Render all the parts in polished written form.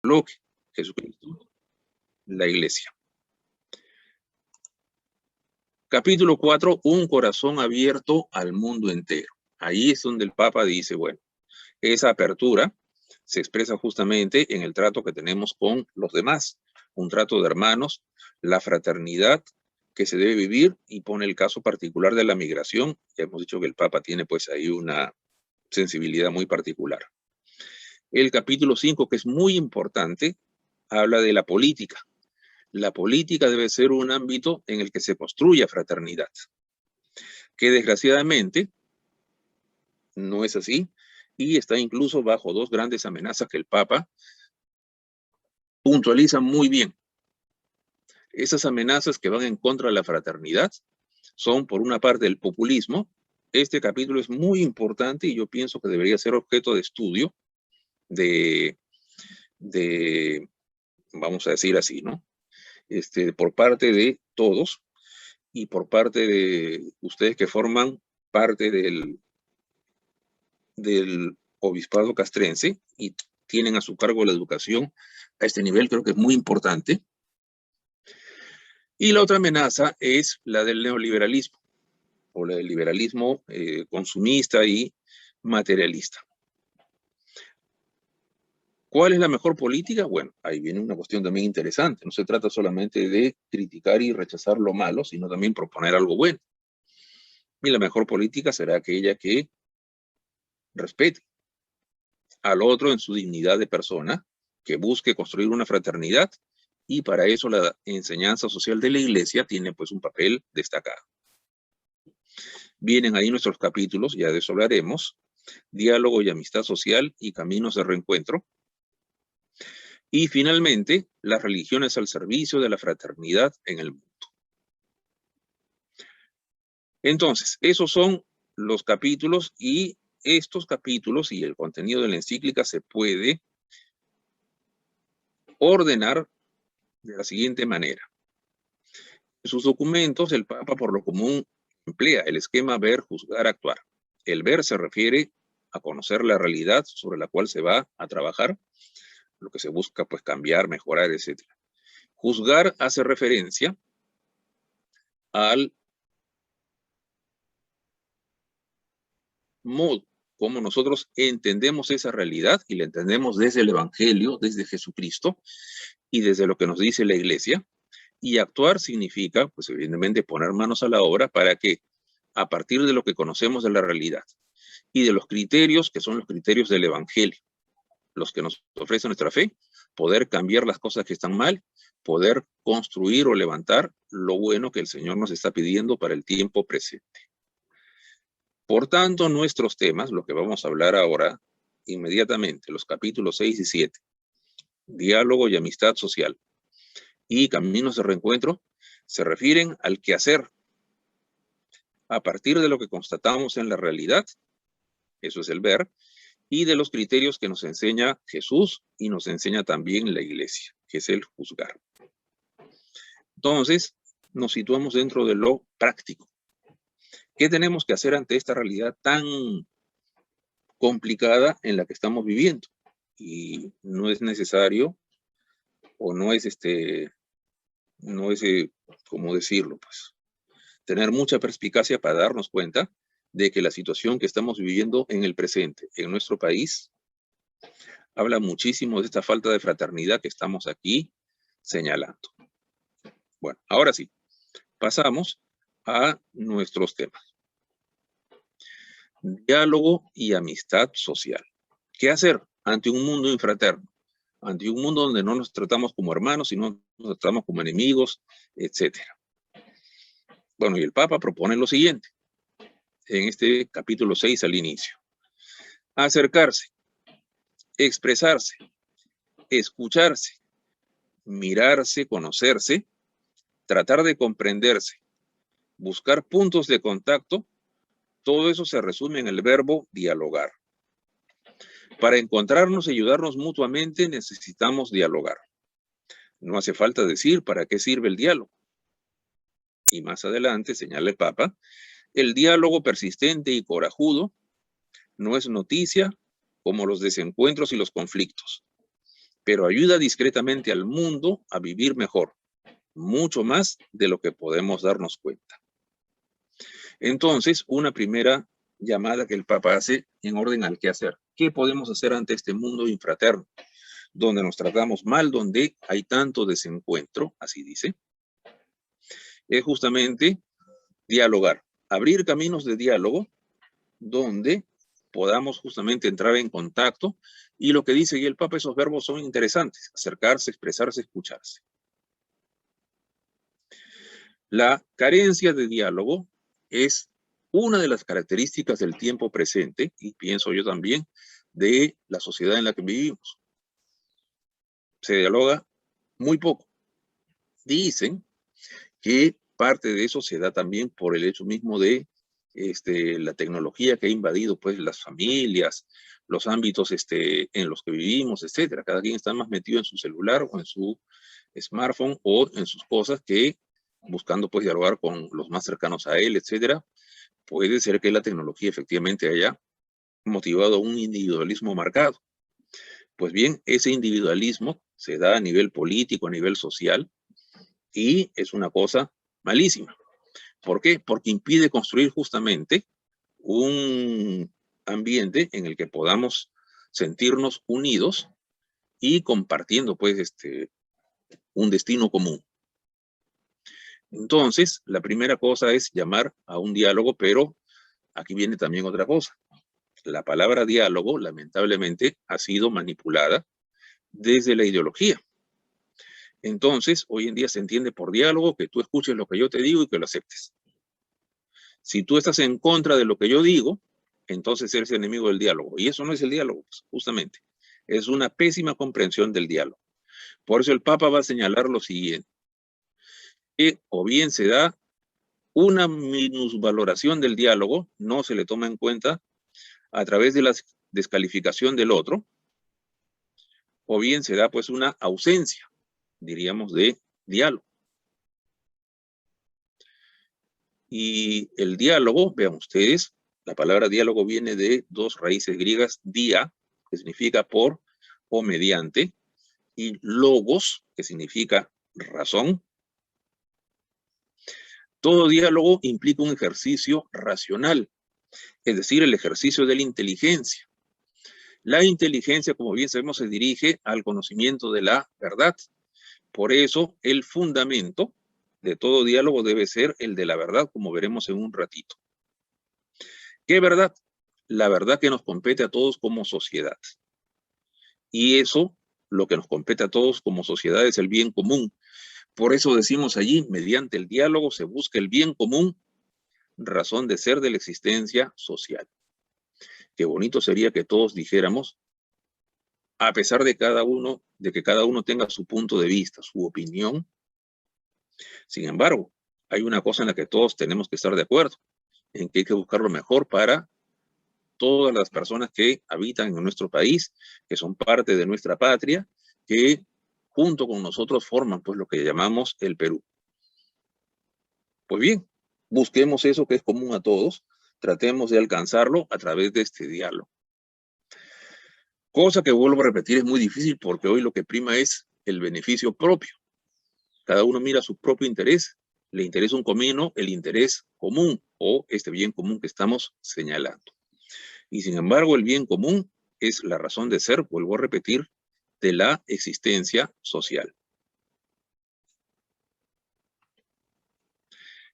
bloque, Jesucristo, la iglesia. Capítulo 4, un corazón abierto al mundo entero. Ahí es donde el Papa dice, bueno, esa apertura se expresa justamente en el trato que tenemos con los demás, un trato de hermanos, la fraternidad que se debe vivir, y pone el caso particular de la migración. Ya hemos dicho que el Papa tiene pues ahí una sensibilidad muy particular. El capítulo 5, que es muy importante, habla de la política. La política debe ser un ámbito en el que se construya fraternidad, que desgraciadamente no es así, y está incluso bajo dos grandes amenazas que el Papa puntualiza muy bien. Esas amenazas que van en contra de la fraternidad son, por una parte, el populismo. Este capítulo es muy importante y yo pienso que debería ser objeto de estudio vamos a decir así, ¿no? Por parte de todos y por parte de ustedes que forman parte del obispado castrense y tienen a su cargo la educación a este nivel. Creo que es muy importante. Y la otra amenaza es la del neoliberalismo, o la del liberalismo consumista y materialista. ¿Cuál es la mejor política? Bueno, ahí viene una cuestión también interesante. No se trata solamente de criticar y rechazar lo malo, sino también proponer algo bueno. Y la mejor política será aquella que respete al otro en su dignidad de persona, que busque construir una fraternidad, y para eso la enseñanza social de la iglesia tiene pues un papel destacado. Vienen ahí nuestros capítulos, ya de eso hablaremos: diálogo y amistad social y caminos de reencuentro. Y finalmente, las religiones al servicio de la fraternidad en el mundo. Entonces, esos son los capítulos, y estos capítulos y el contenido de la encíclica se puede ordenar de la siguiente manera. En sus documentos, el Papa por lo común emplea el esquema ver, juzgar, actuar. El ver se refiere a conocer la realidad sobre la cual se va a trabajar, lo que se busca pues cambiar, mejorar, etc. Juzgar hace referencia al modo como nosotros entendemos esa realidad, y la entendemos desde el Evangelio, desde Jesucristo y desde lo que nos dice la Iglesia. Y actuar significa, pues evidentemente, poner manos a la obra para que, a partir de lo que conocemos de la realidad y de los criterios, que son los criterios del Evangelio, los que nos ofrece nuestra fe, poder cambiar las cosas que están mal, poder construir o levantar lo bueno que el Señor nos está pidiendo para el tiempo presente. Por tanto, nuestros temas, lo que vamos a hablar ahora inmediatamente, los capítulos 6 y 7, diálogo y amistad social y caminos de reencuentro, se refieren al quehacer a partir de lo que constatamos en la realidad, eso es el ver, y de los criterios que nos enseña Jesús y nos enseña también la Iglesia, que es el juzgar. Entonces, nos situamos dentro de lo práctico. ¿Qué tenemos que hacer ante esta realidad tan complicada en la que estamos viviendo? Y no es necesario, o no es ¿cómo decirlo? Pues tener mucha perspicacia para darnos cuenta de que la situación que estamos viviendo en el presente, en nuestro país, habla muchísimo de esta falta de fraternidad que estamos aquí señalando. Bueno, ahora sí, pasamos a nuestros temas. Diálogo y amistad social. ¿Qué hacer ante un mundo infraterno? Ante un mundo donde no nos tratamos como hermanos, sino nos tratamos como enemigos, etc. Bueno, y el Papa propone lo siguiente, en este capítulo 6 al inicio: acercarse, expresarse, escucharse, mirarse, conocerse, tratar de comprenderse, buscar puntos de contacto. Todo eso se resume en el verbo dialogar. Para encontrarnos y ayudarnos mutuamente necesitamos dialogar. No hace falta decir para qué sirve el diálogo. Y más adelante, señala el Papa, el diálogo persistente y corajudo no es noticia como los desencuentros y los conflictos, pero ayuda discretamente al mundo a vivir mejor, mucho más de lo que podemos darnos cuenta. Entonces, una primera llamada que el Papa hace en orden al qué hacer. ¿Qué podemos hacer ante este mundo infraterno, donde nos tratamos mal, donde hay tanto desencuentro, así dice? Es justamente dialogar, abrir caminos de diálogo donde podamos justamente entrar en contacto, y lo que dice y el Papa, esos verbos son interesantes: acercarse, expresarse, escucharse. La carencia de diálogo es una de las características del tiempo presente, y pienso yo también de la sociedad en la que vivimos. Se dialoga muy poco. Dicen que parte de eso se da también por el hecho mismo de la tecnología que ha invadido pues las familias, los ámbitos en los que vivimos, etcétera. Cada quien está más metido en su celular o en su smartphone o en sus cosas, que buscando pues dialogar con los más cercanos a él, etcétera. Puede ser que la tecnología efectivamente haya motivado un individualismo marcado. Pues bien, ese individualismo se da a nivel político, a nivel social, y es una cosa malísima. ¿Por qué? Porque impide construir justamente un ambiente en el que podamos sentirnos unidos y compartiendo pues un destino común. Entonces, la primera cosa es llamar a un diálogo, pero aquí viene también otra cosa. La palabra diálogo, lamentablemente, ha sido manipulada desde la ideología. Entonces, hoy en día se entiende por diálogo que tú escuches lo que yo te digo y que lo aceptes. Si tú estás en contra de lo que yo digo, entonces eres enemigo del diálogo. Y eso no es el diálogo, pues, justamente. Es una pésima comprensión del diálogo. Por eso el Papa va a señalar lo siguiente: que o bien se da una minusvaloración del diálogo, no se le toma en cuenta a través de la descalificación del otro, o bien se da pues una ausencia, diríamos, de diálogo. Y el diálogo, vean ustedes, la palabra diálogo viene de dos raíces griegas: dia, que significa por o mediante, y logos, que significa razón. Todo diálogo implica un ejercicio racional, es decir, el ejercicio de la inteligencia. La inteligencia, como bien sabemos, se dirige al conocimiento de la verdad. Por eso, el fundamento de todo diálogo debe ser el de la verdad, como veremos en un ratito. ¿Qué verdad? La verdad que nos compete a todos como sociedad. Y eso, lo que nos compete a todos como sociedad, es el bien común. Por eso decimos allí: mediante el diálogo se busca el bien común, razón de ser de la existencia social. Qué bonito sería que todos dijéramos, a pesar de que cada uno tenga su punto de vista, su opinión. Sin embargo, hay una cosa en la que todos tenemos que estar de acuerdo, en que hay que buscar lo mejor para todas las personas que habitan en nuestro país, que son parte de nuestra patria, que junto con nosotros forman pues lo que llamamos el Perú. Pues bien, busquemos eso que es común a todos, tratemos de alcanzarlo a través de este diálogo. Cosa que, vuelvo a repetir, es muy difícil, porque hoy lo que prima es el beneficio propio. Cada uno mira su propio interés, le interesa un comino el interés común o este bien común que estamos señalando. Y sin embargo, el bien común es la razón de ser, vuelvo a repetir, de la existencia social.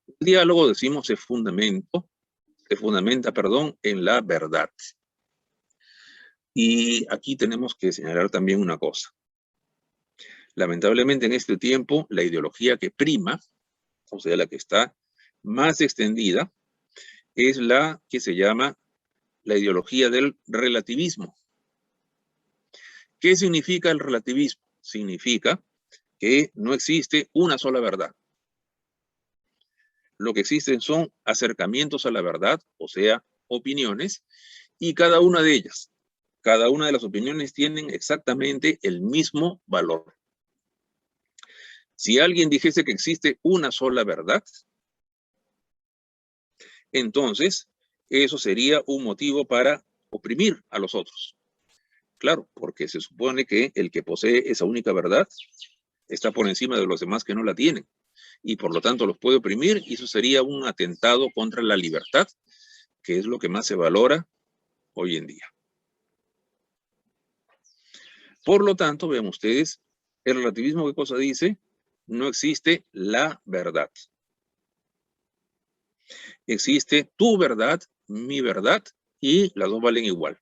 El diálogo, decimos, se fundamenta, en la verdad. Y aquí tenemos que señalar también una cosa. Lamentablemente en este tiempo, la ideología que prima, o sea, la que está más extendida, es la que se llama la ideología del relativismo. ¿Qué significa el relativismo? Significa que no existe una sola verdad. Lo que existen son acercamientos a la verdad, o sea, opiniones, y cada una de ellas, cada una de las opiniones tienen exactamente el mismo valor. Si alguien dijese que existe una sola verdad, entonces eso sería un motivo para oprimir a los otros. Claro, porque se supone que el que posee esa única verdad está por encima de los demás que no la tienen, y por lo tanto los puede oprimir, y eso sería un atentado contra la libertad, que es lo que más se valora hoy en día. Por lo tanto, vean ustedes, el relativismo, ¿qué cosa dice? No existe la verdad. Existe tu verdad, mi verdad, y las dos valen igual.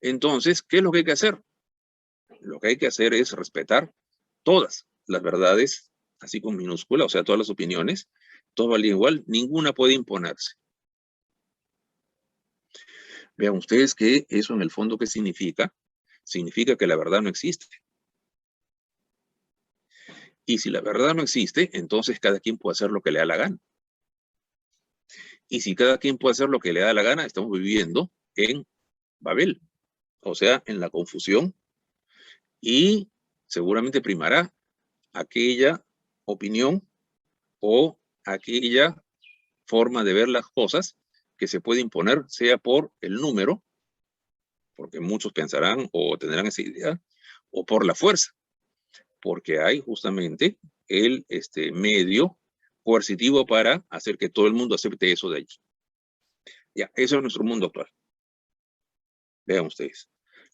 Entonces, ¿qué es lo que hay que hacer? Lo que hay que hacer es respetar todas las verdades, así con minúscula, o sea, todas las opiniones, todas valen igual, ninguna puede imponerse. Vean ustedes que eso en el fondo, ¿qué significa? Significa que la verdad no existe. Y si la verdad no existe, entonces cada quien puede hacer lo que le da la gana. Y si cada quien puede hacer lo que le da la gana, estamos viviendo en Babel, o sea, en la confusión, y seguramente primará aquella opinión o aquella forma de ver las cosas que se puede imponer, sea por el número, porque muchos pensarán o tendrán esa idea, o por la fuerza, porque hay justamente el medio coercitivo para hacer que todo el mundo acepte eso de allí. Ya, eso es nuestro mundo actual. Vean ustedes.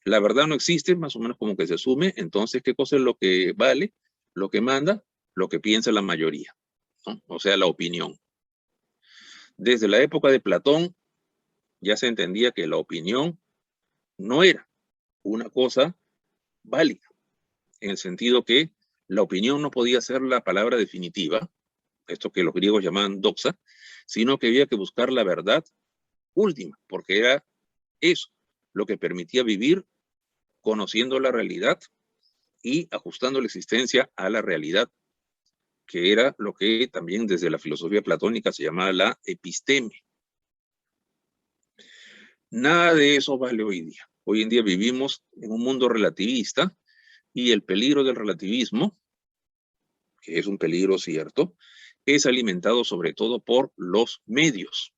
La verdad no existe, más o menos como que se asume, entonces, ¿qué cosa es lo que vale? Lo que manda, lo que piensa la mayoría, ¿no? O sea, la opinión. Desde la época de Platón ya se entendía que la opinión no era una cosa válida, en el sentido que la opinión no podía ser la palabra definitiva, esto que los griegos llamaban doxa, sino que había que buscar la verdad última, porque era eso lo que permitía vivir conociendo la realidad y ajustando la existencia a la realidad, que era lo que también desde la filosofía platónica se llamaba la episteme. Nada de eso vale hoy día. Hoy en día vivimos en un mundo relativista, y el peligro del relativismo, que es un peligro cierto, es alimentado sobre todo por los medios.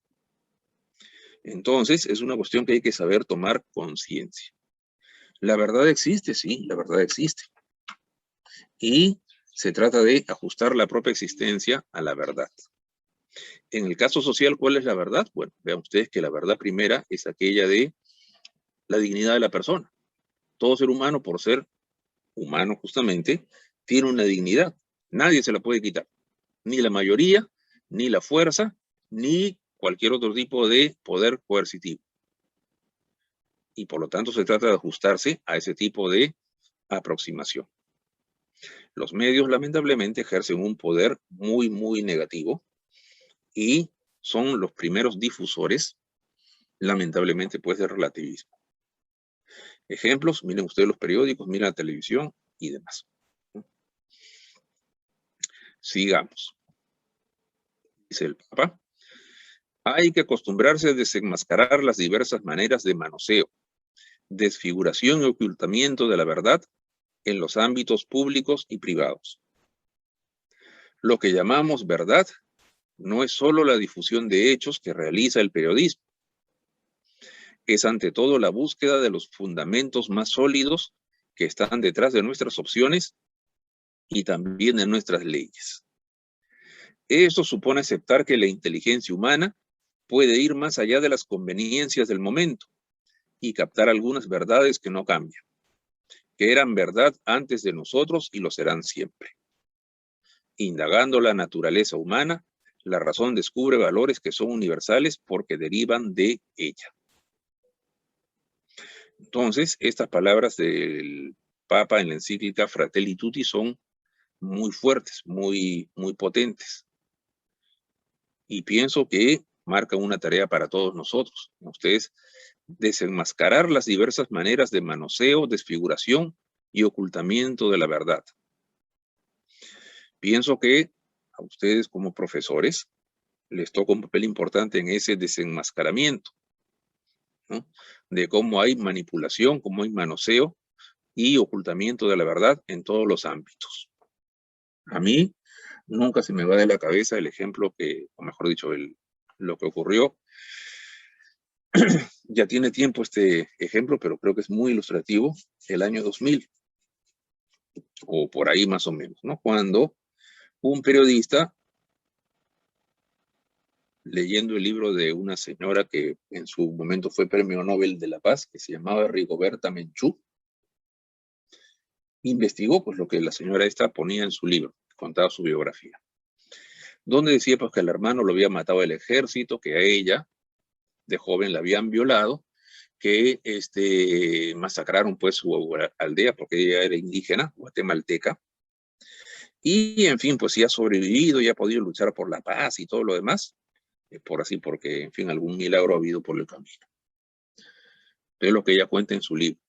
Entonces, es una cuestión que hay que saber tomar conciencia. La verdad existe, sí, la verdad existe. Y se trata de ajustar la propia existencia a la verdad. En el caso social, ¿cuál es la verdad? Bueno, vean ustedes que la verdad primera es aquella de la dignidad de la persona. Todo ser humano, por ser humano justamente, tiene una dignidad. Nadie se la puede quitar. Ni la mayoría, ni la fuerza, ni cualquier otro tipo de poder coercitivo. Y por lo tanto se trata de ajustarse a ese tipo de aproximación. Los medios lamentablemente ejercen un poder muy, muy negativo y son los primeros difusores, lamentablemente, pues, del relativismo. Ejemplos, miren ustedes los periódicos, miren la televisión y demás. Sigamos. Dice el Papa: hay que acostumbrarse a desenmascarar las diversas maneras de manoseo, desfiguración y ocultamiento de la verdad en los ámbitos públicos y privados. Lo que llamamos verdad no es solo la difusión de hechos que realiza el periodismo, es ante todo la búsqueda de los fundamentos más sólidos que están detrás de nuestras opciones y también de nuestras leyes. Esto supone aceptar que la inteligencia humana puede ir más allá de las conveniencias del momento y captar algunas verdades que no cambian, que eran verdad antes de nosotros y lo serán siempre. Indagando la naturaleza humana, la razón descubre valores que son universales porque derivan de ella. Entonces, estas palabras del Papa en la encíclica Fratelli Tutti son muy fuertes, muy, muy potentes. Y pienso que marcan una tarea para todos nosotros. Ustedes, desenmascarar las diversas maneras de manoseo, desfiguración y ocultamiento de la verdad. Pienso que a ustedes como profesores les toca un papel importante en ese desenmascaramiento, ¿no? De cómo hay manipulación, cómo hay manoseo y ocultamiento de la verdad en todos los ámbitos. A mí nunca se me va de la cabeza el ejemplo que, o mejor dicho, lo que ocurrió Ya tiene tiempo este ejemplo, pero creo que es muy ilustrativo, el año 2000, o por ahí más o menos, ¿no? Cuando un periodista, leyendo el libro de una señora que en su momento fue Premio Nobel de la Paz, que se llamaba Rigoberta Menchú, investigó pues lo que la señora esta ponía en su libro, contaba su biografía, donde decía pues que el hermano lo había matado el ejército, que a ella, de joven, la habían violado, que masacraron pues su aldea porque ella era indígena, guatemalteca, y en fin, pues sí ha sobrevivido y ha podido luchar por la paz y todo lo demás, porque en fin, algún milagro ha habido por el camino. Es lo que ella cuenta en su libro.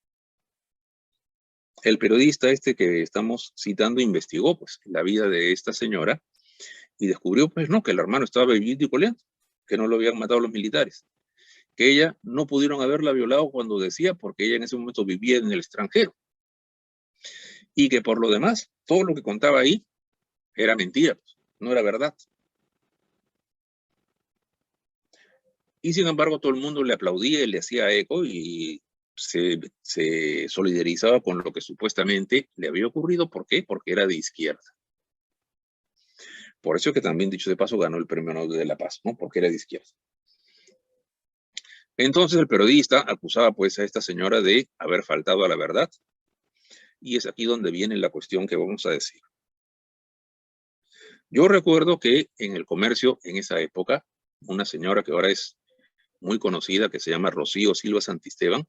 El periodista que estamos citando investigó pues la vida de esta señora y descubrió pues no, que el hermano estaba viviendo y coleando, que no lo habían matado los militares, que ella no pudieron haberla violado cuando decía porque ella en ese momento vivía en el extranjero y que por lo demás todo lo que contaba ahí era mentira, pues, no era verdad. Y sin embargo todo el mundo le aplaudía y le hacía eco y se solidarizaba con lo que supuestamente le había ocurrido. ¿Por qué? Porque era de izquierda. Por eso que también, dicho de paso, ganó el Premio Nobel de la Paz, ¿no? Porque era de izquierda. Entonces el periodista acusaba pues a esta señora de haber faltado a la verdad. Y es aquí donde viene la cuestión que vamos a decir. Yo recuerdo que en el comercio, en esa época, una señora que ahora es muy conocida, que se llama Rocío Silva Santisteban,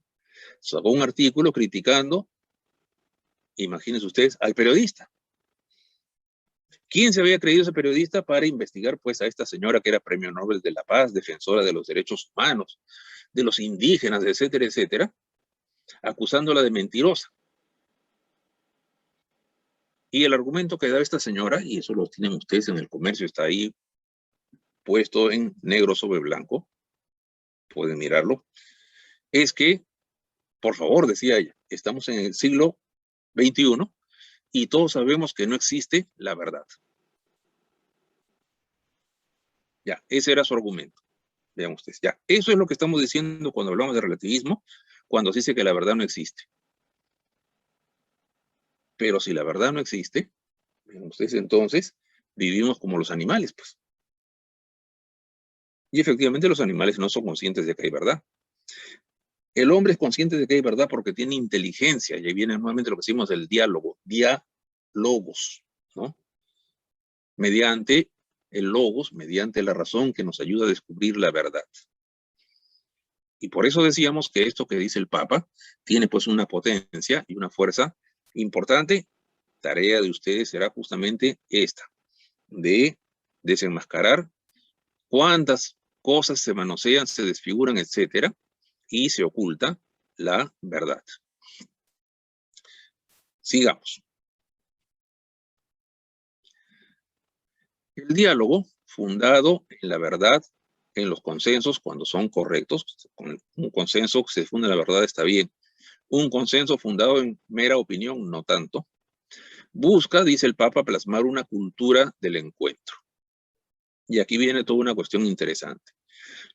sacó un artículo criticando, imagínense ustedes, al periodista. ¿Quién se había creído ese periodista para investigar pues a esta señora que era Premio Nobel de la Paz, defensora de los derechos humanos, de los indígenas, etcétera, etcétera, acusándola de mentirosa? Y el argumento que da esta señora, y eso lo tienen ustedes en el comercio, está ahí puesto en negro sobre blanco, pueden mirarlo, es que, por favor, decía ella, estamos en el siglo XXI y todos sabemos que no existe la verdad. Ya, ese era su argumento. Vean ustedes, ya, eso es lo que estamos diciendo cuando hablamos de relativismo, cuando se dice que la verdad no existe. Pero si la verdad no existe, vean ustedes, entonces vivimos como los animales, pues. Y efectivamente los animales no son conscientes de que hay verdad. El hombre es consciente de que hay verdad porque tiene inteligencia, y ahí viene nuevamente lo que decimos del diálogo, diálogos, ¿no? Mediante el logos, mediante la razón que nos ayuda a descubrir la verdad. Y por eso decíamos que esto que dice el Papa tiene pues una potencia y una fuerza importante. Tarea de ustedes será justamente esta, de desenmascarar cuántas cosas se manosean, se desfiguran, etcétera, y se oculta la verdad. Sigamos. El diálogo, fundado en la verdad, en los consensos, cuando son correctos, con un consenso que se funda en la verdad está bien. Un consenso fundado en mera opinión, no tanto. Busca, dice el Papa, plasmar una cultura del encuentro. Y aquí viene toda una cuestión interesante.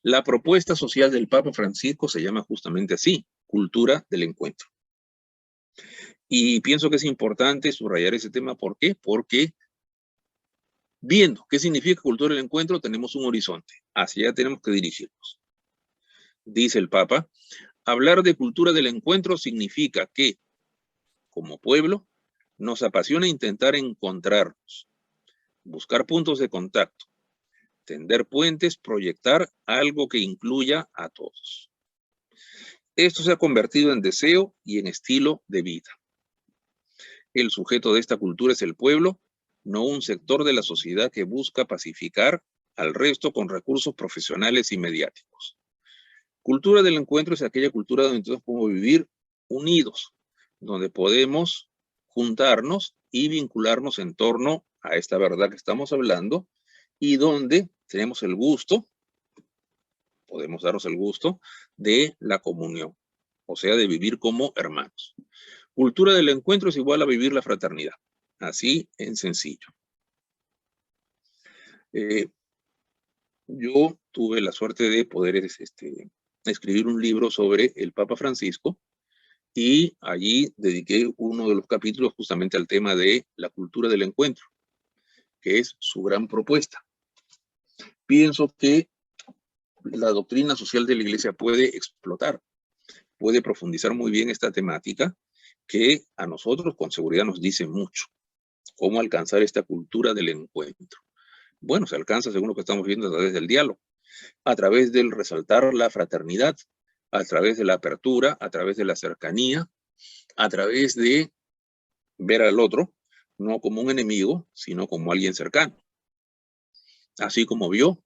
La propuesta social del Papa Francisco se llama justamente así, cultura del encuentro. Y pienso que es importante subrayar ese tema. ¿Por qué? Porque viendo qué significa cultura del encuentro, tenemos un horizonte. Hacia allá tenemos que dirigirnos. Dice el Papa, hablar de cultura del encuentro significa que, como pueblo, nos apasiona intentar encontrarnos, buscar puntos de contacto, tender puentes, proyectar algo que incluya a todos. Esto se ha convertido en deseo y en estilo de vida. El sujeto de esta cultura es el pueblo, no un sector de la sociedad que busca pacificar al resto con recursos profesionales y mediáticos. Cultura del encuentro es aquella cultura donde todos podemos vivir unidos, donde podemos juntarnos y vincularnos en torno a esta verdad que estamos hablando y donde tenemos el gusto, podemos darnos el gusto de la comunión, o sea, de vivir como hermanos. Cultura del encuentro es igual a vivir la fraternidad, así en sencillo. Yo tuve la suerte de poder escribir un libro sobre el Papa Francisco y allí dediqué uno de los capítulos justamente al tema de la cultura del encuentro, que es su gran propuesta. Pienso que la doctrina social de la Iglesia puede explotar, puede profundizar muy bien esta temática que a nosotros con seguridad nos dice mucho. ¿Cómo alcanzar esta cultura del encuentro? Bueno, se alcanza según lo que estamos viendo a través del diálogo, a través del resaltar la fraternidad, a través de la apertura, a través de la cercanía, a través de ver al otro no como un enemigo, sino como alguien cercano. Así como vio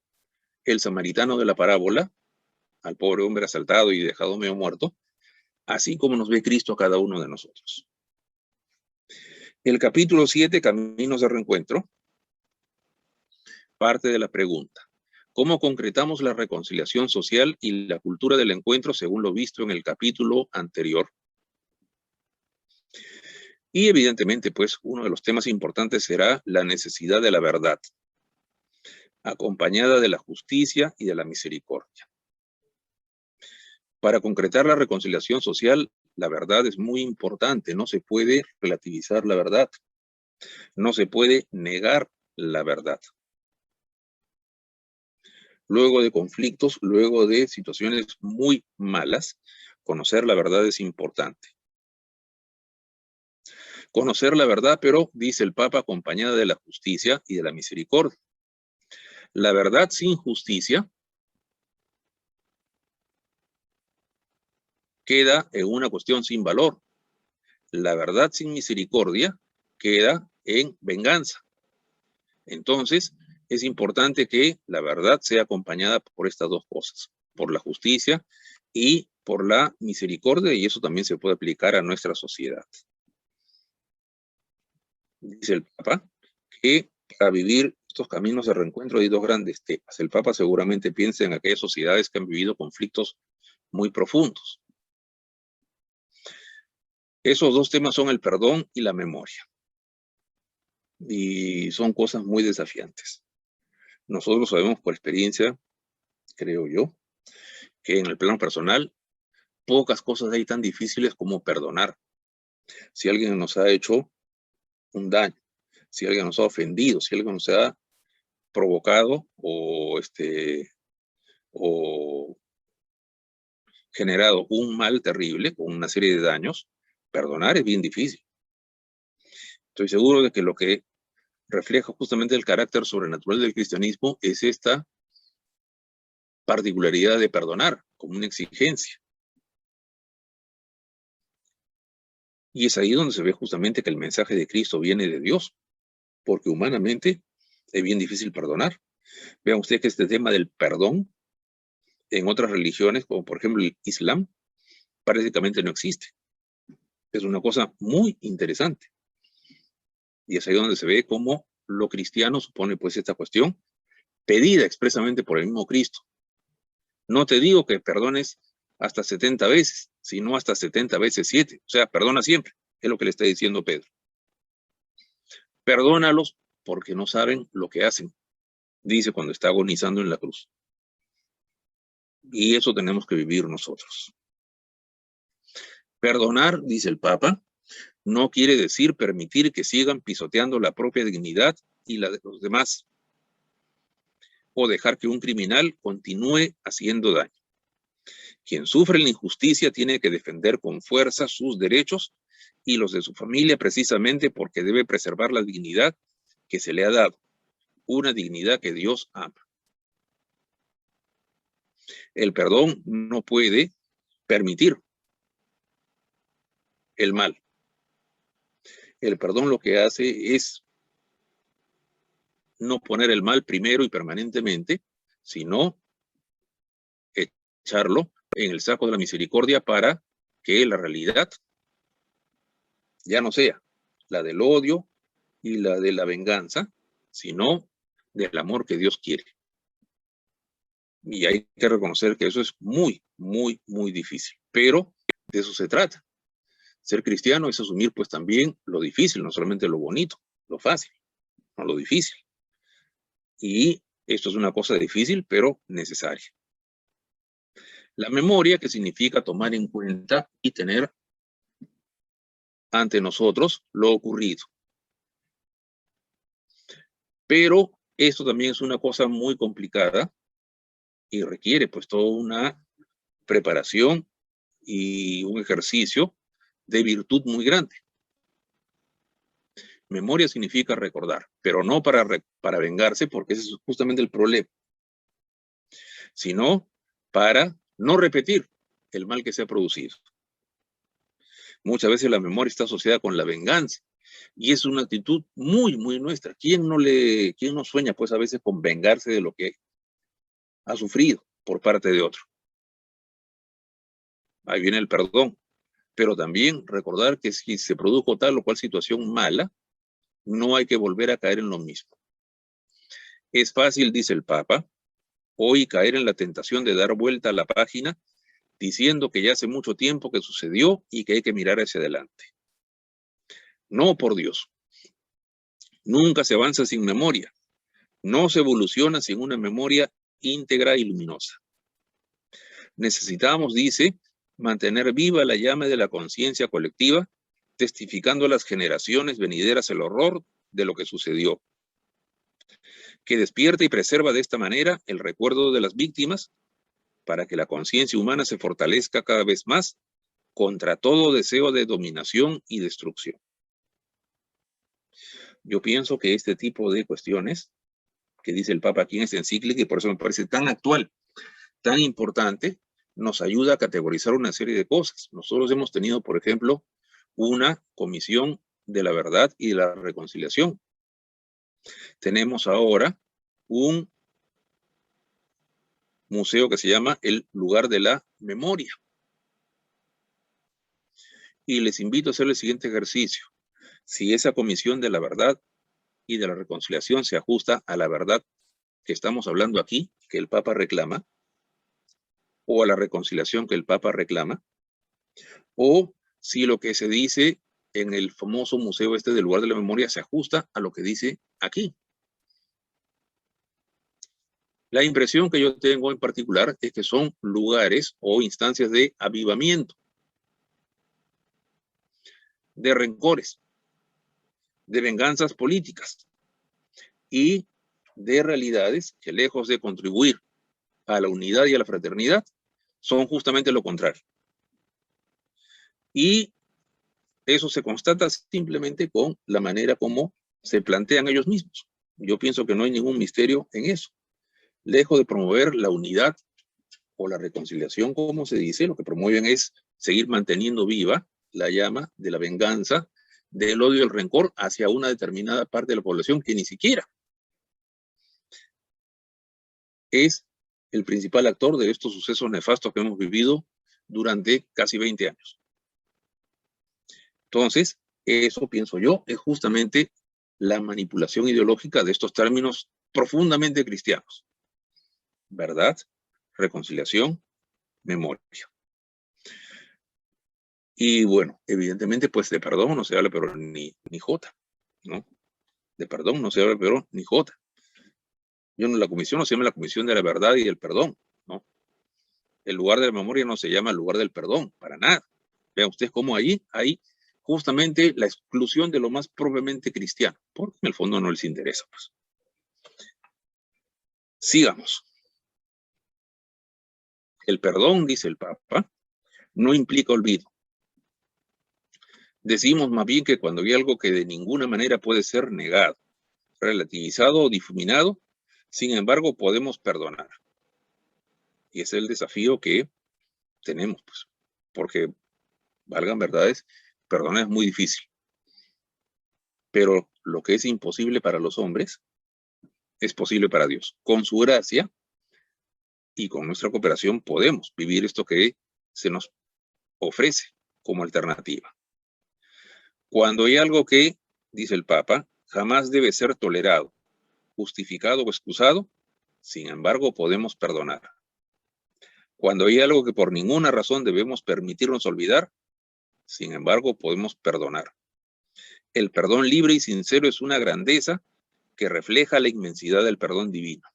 el samaritano de la parábola al pobre hombre asaltado y dejado medio muerto, así como nos ve Cristo a cada uno de nosotros. El capítulo 7, Caminos de Reencuentro, parte de la pregunta: ¿cómo concretamos la reconciliación social y la cultura del encuentro según lo visto en el capítulo anterior? Y evidentemente, pues, uno de los temas importantes será la necesidad de la verdad, acompañada de la justicia y de la misericordia. Para concretar la reconciliación social, la verdad es muy importante. No se puede relativizar la verdad. No se puede negar la verdad. Luego de conflictos, luego de situaciones muy malas, conocer la verdad es importante. Conocer la verdad, pero, dice el Papa, acompañada de la justicia y de la misericordia. La verdad sin justicia queda en una cuestión sin valor. La verdad sin misericordia queda en venganza. Entonces, es importante que la verdad sea acompañada por estas dos cosas, por la justicia y por la misericordia, y eso también se puede aplicar a nuestra sociedad. Dice el Papa que para vivir estos caminos de reencuentro hay dos grandes temas. El Papa seguramente piensa en aquellas sociedades que han vivido conflictos muy profundos. Esos dos temas son el perdón y la memoria. Y son cosas muy desafiantes. Nosotros sabemos por experiencia, creo yo, que en el plano personal, pocas cosas hay tan difíciles como perdonar. Si alguien nos ha hecho un daño, si alguien nos ha ofendido, si alguien nos ha provocado o generado un mal terrible con una serie de daños, perdonar es bien difícil. Estoy seguro de que lo que refleja justamente el carácter sobrenatural del cristianismo es esta particularidad de perdonar como una exigencia. Y es ahí donde se ve justamente que el mensaje de Cristo viene de Dios, porque humanamente es bien difícil perdonar. Vean ustedes que este tema del perdón en otras religiones, como por ejemplo el Islam, prácticamente no existe. Es una cosa muy interesante. Y es ahí donde se ve cómo lo cristiano supone pues esta cuestión pedida expresamente por el mismo Cristo. No te digo que perdones hasta 70 veces, sino hasta 70 veces 7. O sea, perdona siempre, es lo que le está diciendo Pedro. Perdónalos porque no saben lo que hacen, dice cuando está agonizando en la cruz. Y eso tenemos que vivir nosotros. Perdonar, dice el Papa, no quiere decir permitir que sigan pisoteando la propia dignidad y la de los demás, o dejar que un criminal continúe haciendo daño. Quien sufre la injusticia tiene que defender con fuerza sus derechos y los de su familia, precisamente porque debe preservar la dignidad que se le ha dado, una dignidad que Dios ama. El perdón no puede permitir el mal. El perdón lo que hace es no poner el mal primero y permanentemente, sino echarlo en el saco de la misericordia para que la realidad ya no sea la del odio y la de la venganza, sino del amor que Dios quiere. Y hay que reconocer que eso es muy, muy, muy difícil. Pero de eso se trata. Ser cristiano es asumir pues también lo difícil, no solamente lo bonito, lo fácil, no lo difícil. Y esto es una cosa difícil, pero necesaria. La memoria, que significa tomar en cuenta y tener ante nosotros lo ocurrido. Pero esto también es una cosa muy complicada y requiere pues toda una preparación y un ejercicio de virtud muy grande. Memoria significa recordar, pero no para vengarse, porque ese es justamente el problema, sino para no repetir el mal que se ha producido. Muchas veces la memoria está asociada con la venganza y es una actitud muy, muy nuestra. ¿Quién no sueña pues a veces con vengarse de lo que ha sufrido por parte de otro? Ahí viene el perdón, pero también recordar que si se produjo tal o cual situación mala, no hay que volver a caer en lo mismo. Es fácil, dice el Papa, hoy caer en la tentación de dar vuelta a la página diciendo que ya hace mucho tiempo que sucedió y que hay que mirar hacia adelante. No, por Dios. Nunca se avanza sin memoria. No se evoluciona sin una memoria íntegra y luminosa. Necesitamos, dice, mantener viva la llama de la conciencia colectiva, testificando a las generaciones venideras el horror de lo que sucedió, que despierta y preserva de esta manera el recuerdo de las víctimas para que la conciencia humana se fortalezca cada vez más contra todo deseo de dominación y destrucción. Yo pienso que este tipo de cuestiones que dice el Papa aquí en esta encíclica, y por eso me parece tan actual, tan importante, nos ayuda a categorizar una serie de cosas. Nosotros hemos tenido, por ejemplo, una comisión de la verdad y de la reconciliación. Tenemos ahora un museo que se llama el Lugar de la Memoria. Y les invito a hacer el siguiente ejercicio. Si esa comisión de la verdad y de la reconciliación se ajusta a la verdad que estamos hablando aquí, que el Papa reclama, o a la reconciliación que el Papa reclama, o si lo que se dice en el famoso museo este del Lugar de la Memoria se ajusta a lo que dice aquí. La impresión que yo tengo en particular es que son lugares o instancias de avivamiento, de rencores, de venganzas políticas y de realidades que, lejos de contribuir a la unidad y a la fraternidad, son justamente lo contrario. Y eso se constata simplemente con la manera como se plantean ellos mismos. Yo pienso que no hay ningún misterio en eso. Lejos de promover la unidad o la reconciliación, como se dice, lo que promueven es seguir manteniendo viva la llama de la venganza, del odio y el rencor hacia una determinada parte de la población que ni siquiera es el principal actor de estos sucesos nefastos que hemos vivido durante casi 20 años. Entonces, eso pienso yo, es justamente la manipulación ideológica de estos términos profundamente cristianos. Verdad, reconciliación, memoria. Y bueno, evidentemente, pues de perdón no se habla, pero ni jota, ¿no? De perdón no se habla, pero ni jota. La comisión no se llama la Comisión de la Verdad y del Perdón, ¿no? El lugar de la memoria no se llama el lugar del perdón, para nada. Vean ustedes cómo allí hay justamente la exclusión de lo más propiamente cristiano, porque en el fondo no les interesa, pues. Sigamos. El perdón, dice el Papa, no implica olvido. Decimos más bien que cuando hay algo que de ninguna manera puede ser negado, relativizado o difuminado, sin embargo podemos perdonar. Y ese es el desafío que tenemos, pues, porque, valgan verdades, perdonar es muy difícil. Pero lo que es imposible para los hombres es posible para Dios. Con su gracia y con nuestra cooperación podemos vivir esto que se nos ofrece como alternativa. Cuando hay algo que, dice el Papa, jamás debe ser tolerado, justificado o excusado, sin embargo podemos perdonar. Cuando hay algo que por ninguna razón debemos permitirnos olvidar, sin embargo podemos perdonar. El perdón libre y sincero es una grandeza que refleja la inmensidad del perdón divino.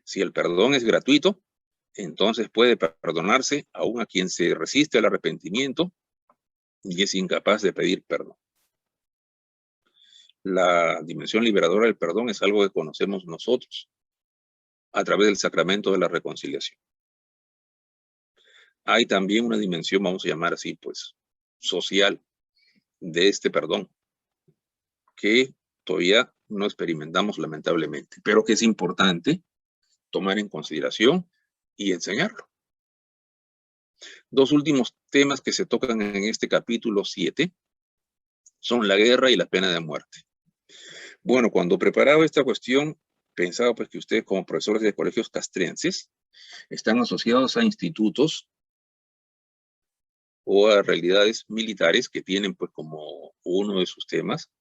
Si el perdón es gratuito, entonces puede perdonarse aún a quien se resiste al arrepentimiento y es incapaz de pedir perdón. La dimensión liberadora del perdón es algo que conocemos nosotros a través del sacramento de la reconciliación. Hay también una dimensión, vamos a llamar así, pues, social de este perdón, que todavía no experimentamos lamentablemente, pero que es importante tomar en consideración y enseñarlo. Dos últimos temas que se tocan en este capítulo 7 son la guerra y la pena de muerte. Bueno, cuando preparaba esta cuestión, pensaba pues que ustedes como profesores de colegios castrenses están asociados a institutos o a realidades militares que tienen pues como uno de sus temas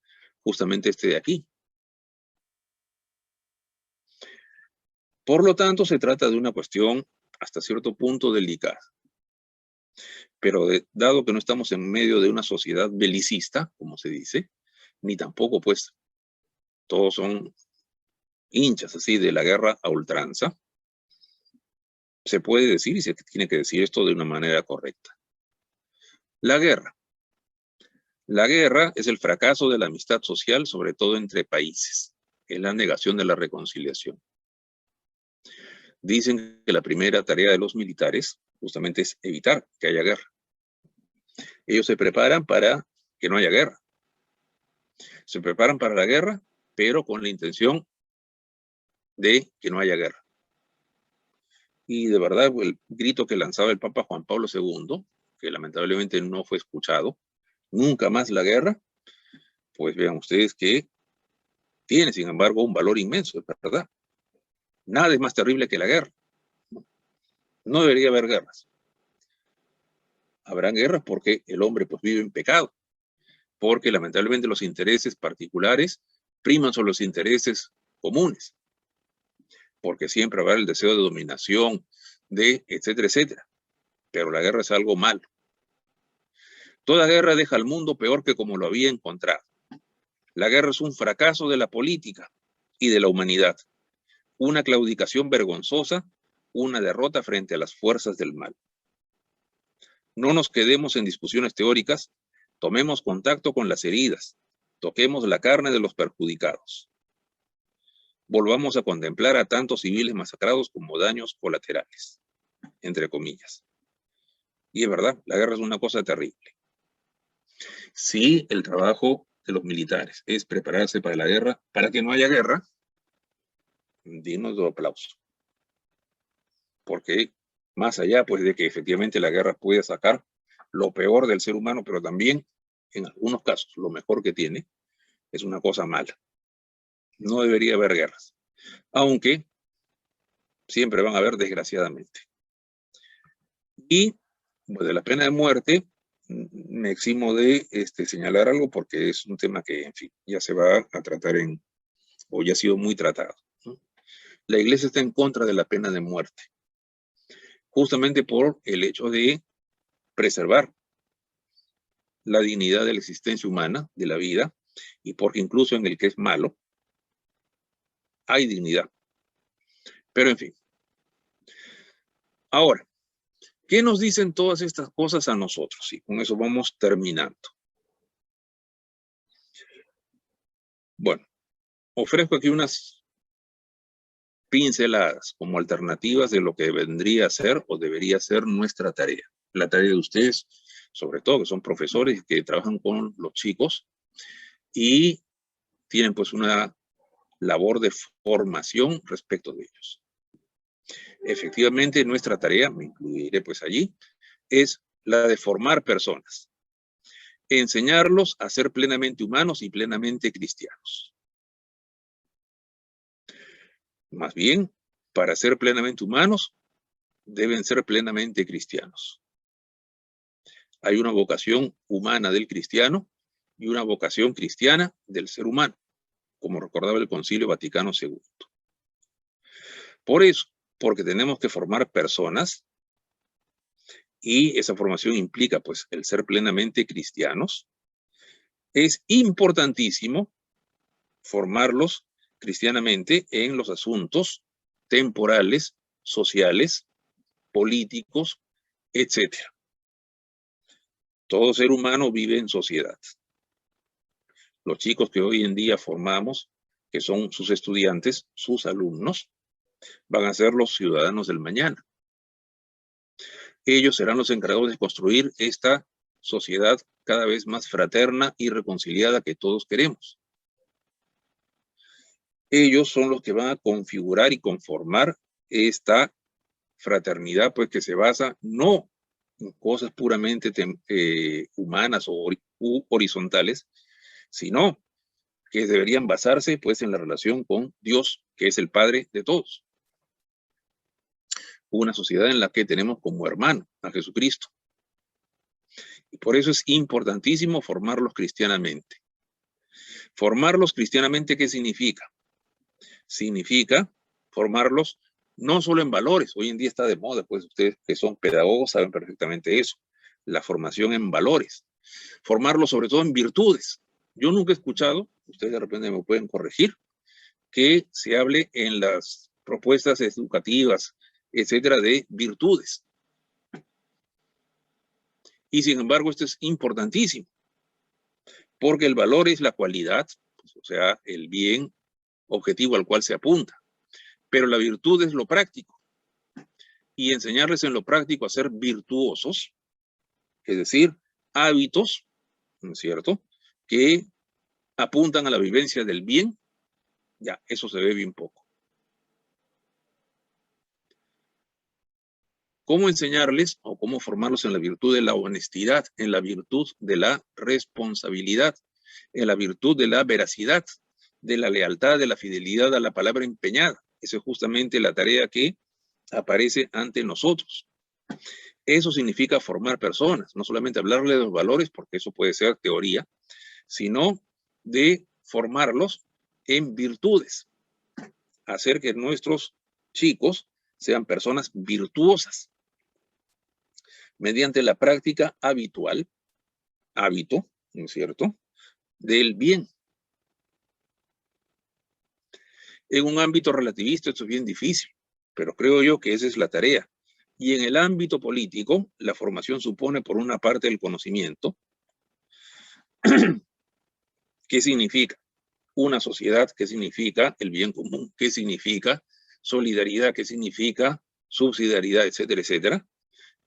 justamente este de aquí. Por lo tanto, se trata de una cuestión hasta cierto punto delicada. Pero dado que no estamos en medio de una sociedad belicista, como se dice, ni tampoco pues todos son hinchas así de la guerra a ultranza, se puede decir y se tiene que decir esto de una manera correcta. La guerra. La guerra es el fracaso de la amistad social, sobre todo entre países. Es la negación de la reconciliación. Dicen que la primera tarea de los militares justamente es evitar que haya guerra. Ellos se preparan para que no haya guerra. Se preparan para la guerra, pero con la intención de que no haya guerra. Y de verdad, el grito que lanzaba el Papa Juan Pablo II, que lamentablemente no fue escuchado, nunca más la guerra, pues vean ustedes que tiene, sin embargo, un valor inmenso, es verdad. Nada es más terrible que la guerra. No debería haber guerras. Habrán guerras porque el hombre pues vive en pecado, porque lamentablemente los intereses particulares priman sobre los intereses comunes, porque siempre habrá el deseo de dominación, de etcétera, etcétera. Pero la guerra es algo malo. Toda guerra deja al mundo peor que como lo había encontrado. La guerra es un fracaso de la política y de la humanidad, una claudicación vergonzosa, una derrota frente a las fuerzas del mal. No nos quedemos en discusiones teóricas, tomemos contacto con las heridas, toquemos la carne de los perjudicados. Volvamos a contemplar a tantos civiles masacrados como daños colaterales, entre comillas. Y es verdad, la guerra es una cosa terrible. Sí, el trabajo de los militares es prepararse para la guerra, para que no haya guerra, dignos de aplauso. Porque más allá pues de que efectivamente la guerra puede sacar lo peor del ser humano, pero también en algunos casos lo mejor que tiene es una cosa mala. No debería haber guerras, aunque siempre van a haber desgraciadamente. Y pues, de la pena de muerte me eximo de señalar algo porque es un tema que, en fin, ya se va a tratar o ya ha sido muy tratado, ¿no? La Iglesia está en contra de la pena de muerte, justamente por el hecho de preservar la dignidad de la existencia humana, de la vida, y porque incluso en el que es malo, hay dignidad. Pero en fin. Ahora, ¿qué nos dicen todas estas cosas a nosotros? Y con eso vamos terminando. Bueno, ofrezco aquí unas pinceladas como alternativas de lo que vendría a ser o debería ser nuestra tarea. La tarea de ustedes, sobre todo que son profesores que trabajan con los chicos y tienen pues una labor de formación respecto de ellos. Efectivamente, nuestra tarea, me incluiré pues allí, es la de formar personas, enseñarlos a ser plenamente humanos y plenamente cristianos. Más bien, para ser plenamente humanos, deben ser plenamente cristianos. Hay una vocación humana del cristiano y una vocación cristiana del ser humano, como recordaba el Concilio Vaticano II. Por eso, porque tenemos que formar personas y esa formación implica pues el ser plenamente cristianos, es importantísimo formarlos cristianamente en los asuntos temporales, sociales políticos, etc. Todo ser humano vive en sociedad. Los chicos que hoy en día formamos, que son sus estudiantes, sus alumnos, van a ser los ciudadanos del mañana. Ellos serán los encargados de construir esta sociedad cada vez más fraterna y reconciliada que todos queremos. Ellos son los que van a configurar y conformar esta fraternidad, pues que se basa no en cosas puramente humanas o horizontales, sino que deberían basarse pues en la relación con Dios, que es el Padre de todos. Una sociedad en la que tenemos como hermano a Jesucristo. Y por eso es importantísimo formarlos cristianamente. Formarlos cristianamente, ¿qué significa? Significa formarlos no solo en valores. Hoy en día está de moda, pues ustedes que son pedagogos saben perfectamente eso. La formación en valores. Formarlos sobre todo en virtudes. Yo nunca he escuchado, ustedes de repente me pueden corregir, que se hable en las propuestas educativas, etcétera, de virtudes. Y sin embargo, esto es importantísimo, porque el valor es la cualidad, pues, o sea, el bien objetivo al cual se apunta, pero la virtud es lo práctico. Y enseñarles en lo práctico a ser virtuosos, es decir, hábitos, ¿no es cierto?, que apuntan a la vivencia del bien, ya, eso se ve bien poco. ¿Cómo enseñarles o cómo formarlos en la virtud de la honestidad, en la virtud de la responsabilidad, en la virtud de la veracidad, de la lealtad, de la fidelidad a la palabra empeñada? Esa es justamente la tarea que aparece ante nosotros. Eso significa formar personas, no solamente hablarle de los valores, porque eso puede ser teoría, sino de formarlos en virtudes, hacer que nuestros chicos sean personas virtuosas mediante la práctica habitual, hábito, ¿no es cierto?, del bien. En un ámbito relativista esto es bien difícil, pero creo yo que esa es la tarea. Y en el ámbito político, la formación supone por una parte el conocimiento. ¿Qué significa una sociedad? ¿Qué significa el bien común? ¿Qué significa solidaridad? ¿Qué significa subsidiariedad? Etcétera, etcétera.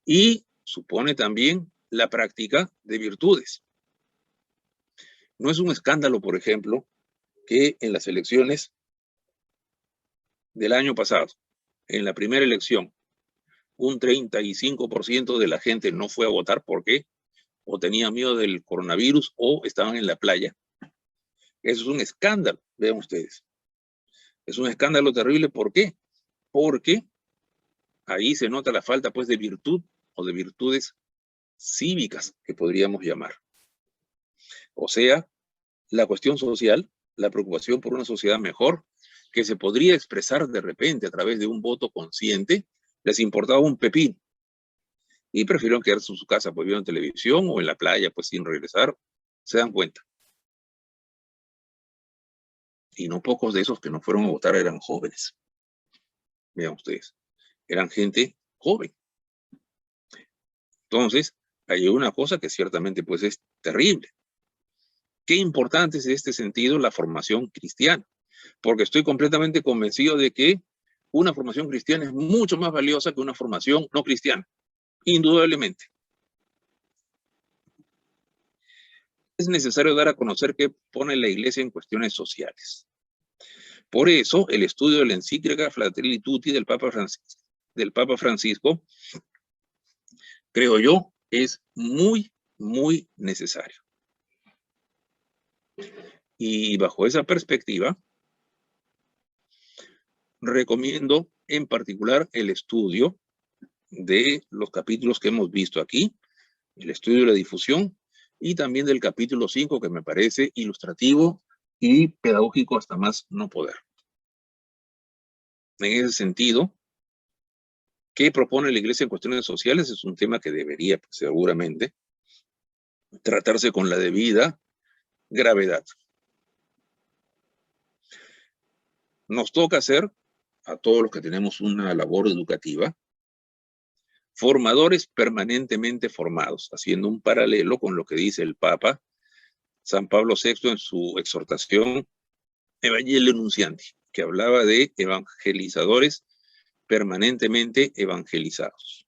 Y supone también la práctica de virtudes. No es un escándalo, por ejemplo, que en las elecciones del año pasado, en la primera elección, un 35% de la gente no fue a votar porque o tenía miedo del coronavirus o estaban en la playa. Eso es un escándalo, vean ustedes. Es un escándalo terrible, ¿por qué? Porque ahí se nota la falta pues de virtud o de virtudes cívicas que podríamos llamar. O sea, la cuestión social, la preocupación por una sociedad mejor, que se podría expresar de repente a través de un voto consciente, les importaba un pepín. Y prefirieron quedarse en su casa, pues viendo televisión o en la playa, pues sin regresar, se dan cuenta. Y no pocos de esos que no fueron a votar eran jóvenes. Vean ustedes, eran gente joven. Entonces, hay una cosa que ciertamente pues es terrible. Qué importante es en este sentido la formación cristiana, porque estoy completamente convencido de que una formación cristiana es mucho más valiosa que una formación no cristiana, indudablemente. Es necesario dar a conocer qué pone la Iglesia en cuestiones sociales. Por eso, el estudio de la encíclica Fratelli Tutti del Papa Francisco, creo yo, es muy, muy necesario. Y bajo esa perspectiva, recomiendo en particular el estudio de los capítulos que hemos visto aquí, el estudio de la difusión, y también del capítulo 5, que me parece ilustrativo y pedagógico hasta más no poder. En ese sentido, ¿qué propone la Iglesia en cuestiones sociales? Es un tema que debería, pues, seguramente, tratarse con la debida gravedad. Nos toca hacer, a todos los que tenemos una labor educativa, Formadores permanentemente formados, haciendo un paralelo con lo que dice el Papa San Pablo VI en su exhortación Evangelii Nuncianti, que hablaba de evangelizadores permanentemente evangelizados.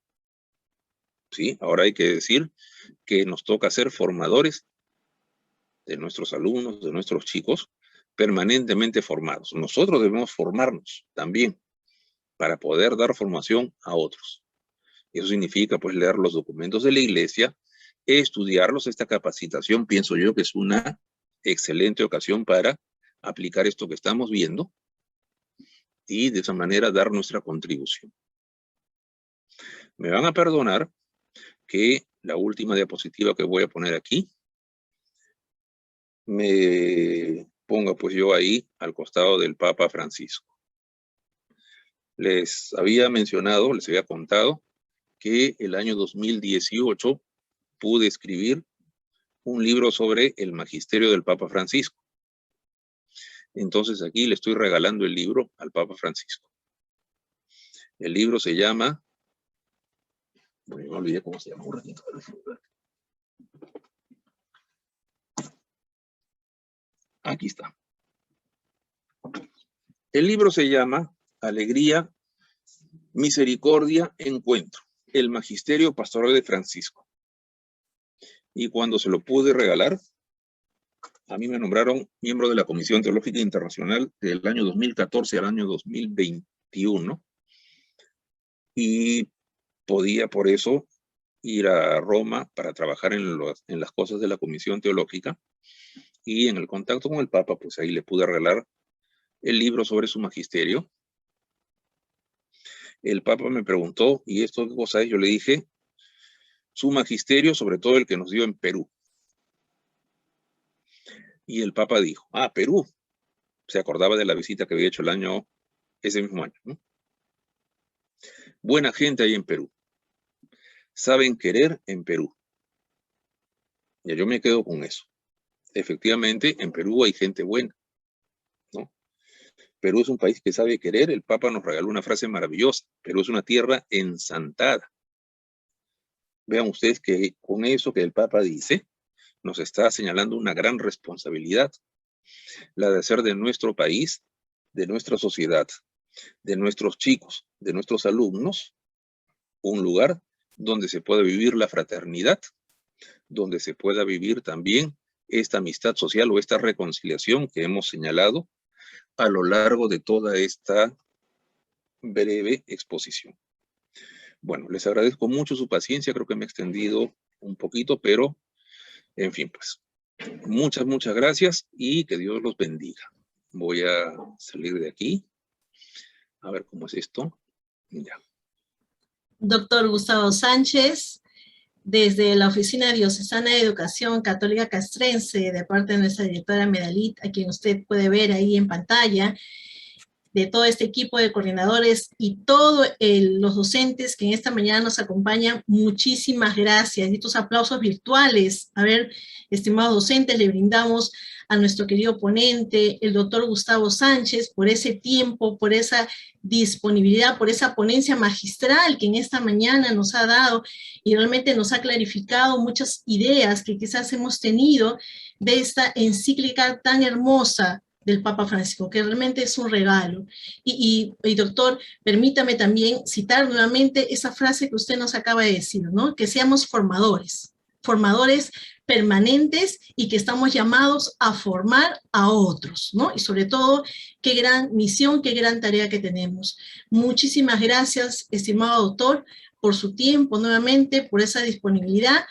¿Sí? Ahora hay que decir que nos toca ser formadores de nuestros alumnos, de nuestros chicos, permanentemente formados. Nosotros debemos formarnos también para poder dar formación a otros. Eso significa, pues, leer los documentos de la iglesia, estudiarlos. Esta capacitación, pienso yo, que es una excelente ocasión para aplicar esto que estamos viendo y de esa manera dar nuestra contribución. Me van a perdonar que la última diapositiva que voy a poner aquí me ponga pues yo ahí al costado del Papa Francisco. Les había mencionado, les había contado que el año 2018 pude escribir un libro sobre el magisterio del Papa Francisco. Entonces aquí le estoy regalando el libro al Papa Francisco. El libro se llama, bueno, me olvidé cómo se llama, un ratito. Aquí está. El libro se llama Alegría, Misericordia, Encuentro, el Magisterio Pastoral de Francisco. Y cuando se lo pude regalar, a mí me nombraron miembro de la Comisión Teológica Internacional del año 2014 al año 2021. Y podía por eso ir a Roma para trabajar en las cosas de la Comisión Teológica. Y en el contacto con el Papa, pues ahí le pude regalar el libro sobre su magisterio. El Papa me preguntó, ¿y esto qué cosa es? Yo le dije, su magisterio, sobre todo el que nos dio en Perú. Y el Papa dijo, Perú. Se acordaba de la visita que había hecho ese mismo año, ¿no? Buena gente hay en Perú. Saben querer en Perú. Ya yo me quedo con eso. Efectivamente, en Perú hay gente buena, ¿no? Perú es un país que sabe querer. El Papa nos regaló una frase maravillosa. Perú es una tierra ensantada. Vean ustedes que con eso que el Papa dice, nos está señalando una gran responsabilidad, la de hacer de nuestro país, de nuestra sociedad, de nuestros chicos, de nuestros alumnos, un lugar donde se pueda vivir la fraternidad, donde se pueda vivir también esta amistad social o esta reconciliación que hemos señalado a lo largo de toda esta breve exposición. Bueno, les agradezco mucho su paciencia, creo que me he extendido un poquito, pero en fin, pues, muchas gracias y que Dios los bendiga. Voy a salir de aquí. A ver cómo es esto. Ya. Doctor Gustavo Sánchez, desde la Oficina Diocesana de Educación Católica Castrense, de parte de nuestra directora Medalit, a quien usted puede ver ahí en pantalla, de todo este equipo de coordinadores y todos los docentes que en esta mañana nos acompañan, muchísimas gracias. Y estos aplausos virtuales, a ver, estimados docentes, le brindamos a nuestro querido ponente, el doctor Gustavo Sánchez, por ese tiempo, por esa disponibilidad, por esa ponencia magistral que en esta mañana nos ha dado y realmente nos ha clarificado muchas ideas que quizás hemos tenido de esta encíclica tan hermosa del Papa Francisco, que realmente es un regalo. Y doctor, permítame también citar nuevamente esa frase que usted nos acaba de decir, ¿no? Que seamos formadores permanentes y que estamos llamados a formar a otros, ¿no? Y sobre todo, qué gran misión, qué gran tarea que tenemos. Muchísimas gracias, estimado doctor, por su tiempo nuevamente, por esa disponibilidad,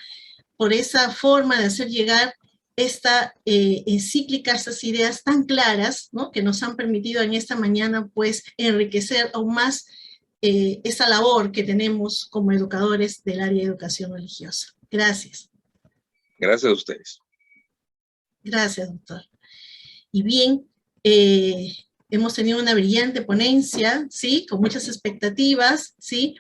por esa forma de hacer llegar esta encíclica, estas ideas tan claras, ¿no? Que nos han permitido en esta mañana, pues, enriquecer aún más esa labor que tenemos como educadores del área de educación religiosa. Gracias. Gracias a ustedes. Gracias, doctor. Y bien, hemos tenido una brillante ponencia, ¿sí? Con muchas expectativas, ¿sí?